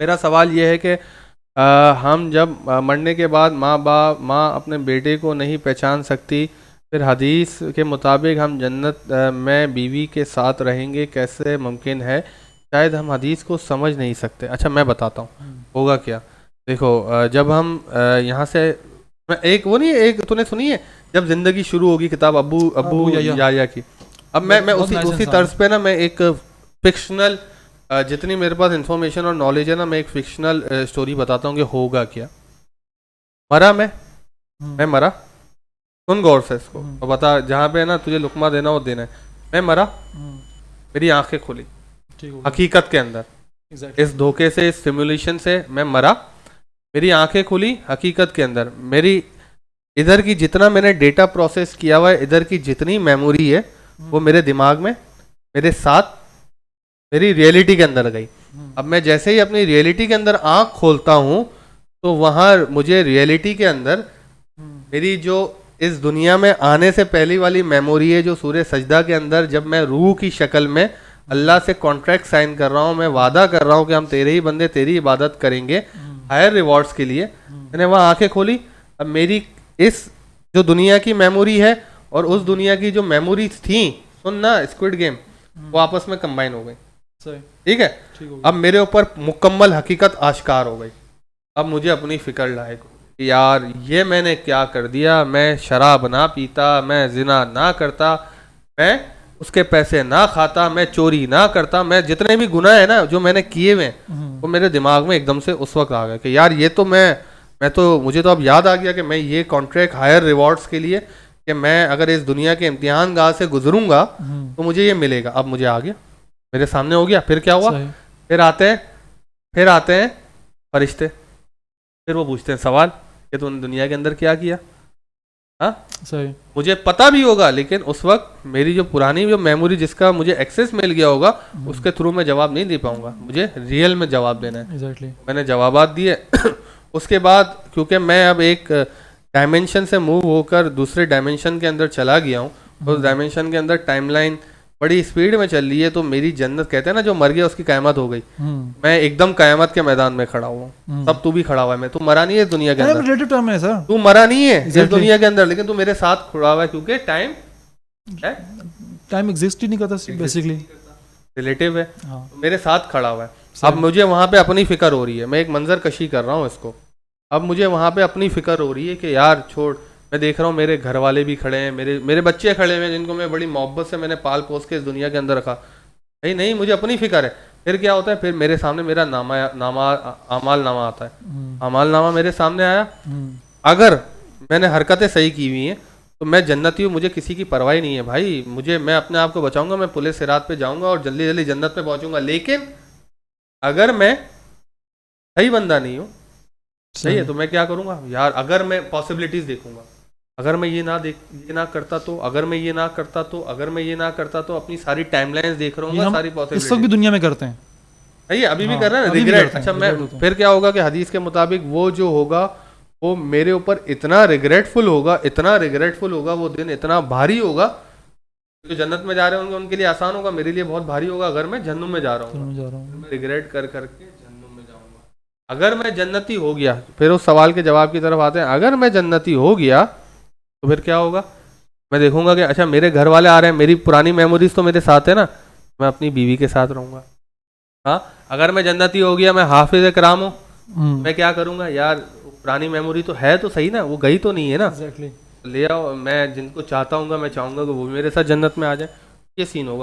میرا سوال یہ ہے کہ ہم جب مرنے کے بعد ماں اپنے بیٹے کو نہیں پہچان سکتی، پھر حدیث کے مطابق ہم جنت میں بیوی کے ساتھ رہیں گے، کیسے ممکن ہے؟ شاید ہم حدیث کو سمجھ نہیں سکتے۔ اچھا میں بتاتا ہوں ہوگا کیا۔ دیکھو جب ہم یہاں سے ایک وہ نہیں، ایک تو نے سنی ہے جب زندگی شروع ہوگی کتاب ابو یا کی، اب میں اسی طرز پہ نا میں ایک فکشنل جتنی میرے پاس انفارمیشن اور نالج ہے نا، میں ایک فکشنل اسٹوری بتاتا ہوں کہ ہوگا کیا۔ مرا میں مرا، سن غور سے اس کو اور بتا، جہاں پہ نا تجھے لقمہ دینا وہ دینا ہے۔ میں مرا، میری آنکھیں کھلی حقیقت کے اندر، اس دھوکے سے، اس سیمولیشن سے میں مرا، میری آنکھیں کھلی حقیقت کے اندر، میری ادھر کی جتنا میں نے ڈیٹا پروسیس کیا ہوا ہے، ادھر کی جتنی میموری ہے وہ میرے دماغ میں میرے ساتھ میری ریئلٹی کے اندر گئی۔ اب میں جیسے ہی اپنی ریئلٹی کے اندر آنکھ کھولتا ہوں تو وہاں مجھے ریئلٹی کے اندر میری جو اس دنیا میں آنے سے پہلی والی میموری ہے، جو سورہ سجدہ کے اندر جب میں روح کی شکل میں اللہ سے کانٹریکٹ سائن کر رہا ہوں، میں وعدہ کر رہا ہوں کہ ہم تیرے ہی بندے تیری عبادت کریں گے ہائر ریوارڈز کے لیے، میں نے وہاں آنکھیں کھولی۔ اب میری اس جو دنیا کی میموری ہے اور اس دنیا کی جو میموریز تھیں، سننا اسکوئڈ گیم، وہ آپس میں کمبائن ہو گئی، ٹھیک ہے؟ اب میرے اوپر مکمل حقیقت آشکار ہو گئی۔ اب مجھے اپنی فکر لائق کہ یار یہ میں نے کیا کر دیا، میں شراب نہ پیتا، میں زنا نہ کرتا، میں اس کے پیسے نہ کھاتا، میں چوری نہ کرتا، میں جتنے بھی گناہ ہیں نا جو میں نے کیے ہوئے وہ میرے دماغ میں ایک دم سے اس وقت آ گیا کہ یار یہ تو مجھے تو اب یاد آ گیا کہ میں یہ کانٹریکٹ ہائر ریوارڈز کے لیے کہ میں اگر اس دنیا کے امتحان گاہ سے گزروں گا تو مجھے یہ ملے گا۔ اب مجھے آ گیا، میرے سامنے ہو گیا۔ پھر کیا ہوا؟ پھر آتے ہیں فرشتے، پھر وہ پوچھتے ہیں سوال کہ تم نے دنیا کے اندر کیا کیا۔ ہاں مجھے پتا بھی ہوگا لیکن اس وقت میری جو پرانی جو میموری جس کا مجھے ایکسیس مل گیا ہوگا اس کے تھرو میں جواب نہیں دے پاؤں گا، مجھے ریئل میں جواب دینا ہے۔ میں نے جوابات دیے۔ اس کے بعد کیونکہ میں اب ایک ڈائمینشن سے موو ہو کر دوسرے ڈائمینشن کے اندر چلا گیا ہوں، اس ڈائمینشن کے اندر ٹائم لائن بڑی اسپیڈ میں چل رہی ہے، تو میری جنت کہتے ہیں نا جو مر گیا اس کی قیامت ہو گئی، میں ایک دم قیامت کے میدان میں کھڑا ہوا ہوں۔ تب تو بھی کھڑا ہوا ہے، میں تو مرا نہیں ہے اس دنیا کے اندر، تو مرا نہیں ہے اس دنیا کے اندر، لیکن تو میرے ساتھ کھڑا ہوا ہے کیونکہ ٹائم ایگزسٹ ہی نہیں کرتا، بیسیکلی ریلیٹیو ہے، میرے ساتھ کھڑا ہوا ہے۔ اب مجھے وہاں پہ اپنی فکر ہو رہی ہے، میں ایک منظر کشی کر رہا ہوں اس کو، اب مجھے وہاں پہ اپنی فکر ہو رہی ہے کہ یار چھوڑ، میں دیکھ رہا ہوں میرے گھر والے بھی کھڑے ہیں، میرے بچے کھڑے ہوئے ہیں جن کو میں بڑی محبت سے میں نے پال پوس کے اس دنیا کے اندر رکھا، نہیں مجھے اپنی فکر ہے۔ پھر کیا ہوتا ہے؟ پھر میرے سامنے میرا اعمال نامہ آتا ہے، اعمال نامہ میرے سامنے آیا، اگر میں نے حرکتیں صحیح کی ہوئی ہیں تو میں جنتی ہوں، مجھے کسی کی پرواہ نہیں ہے بھائی، میں اپنے آپ کو بچاؤں گا، میں پل صراط پہ جاؤں گا اور جلدی جلدی جنت میں پہنچوں گا۔ لیکن اگر میں صحیح بندہ نہیں ہوں، صحیح ہے، تو میں کیا کروں گا یار؟ اگر میں پاسبلٹیز دیکھوں گا، اگر میں یہ نہ کرتا تو، اگر میں یہ نہ کرتا تو، اگر میں یہ نہ کرتا تو، اپنی ساری ٹائم لائنز دیکھ رہا ہوں گا، ساری پاسبلٹیز اس وقت بھی دنیا میں کرتے ہیں، صحیح ہے، ابھی بھی کر رہے ہیں ریگریٹ۔ اچھا میں پھر کیا ہوگا کہ حدیث کے مطابق وہ جو ہوگا وہ میرے اوپر اتنا ریگریٹفل ہوگا، وہ دن اتنا بھاری ہوگا، جو جنت میں جا رہے ہوں گے ان کے لیے آسان ہوگا، میرے لیے بہت بھاری ہوگا اگر میں جہنم میں جا رہا ہوں، ریگریٹ کر کے جہنم میں جاؤں گا۔ اگر میں جنتی ہو گیا، پھر اس سوال کے جواب کی طرف آتے ہیں، اگر میں جنتی ہو گیا تو پھر کیا ہوگا؟ میں دیکھوں گا کہ اچھا میرے گھر والے آ رہے ہیں، میری پرانی میموریز تو میرے ساتھ ہے نا، میں اپنی بیوی کے ساتھ رہوں گا۔ ہاں اگر میں جنتی ہو گیا، میں حافظ کرام ہوں، میں کیا کروں گا یار؟ پرانی میموری تو ہے تو صحیح نا، وہ گئی تو نہیں ہے نا، لے آؤ، میں جن کو چاہتا ہوں گا، میں چاہوں گا کہ وہ بھی میرے ساتھ جنت میں آ جائے، یہ سین ہوگا۔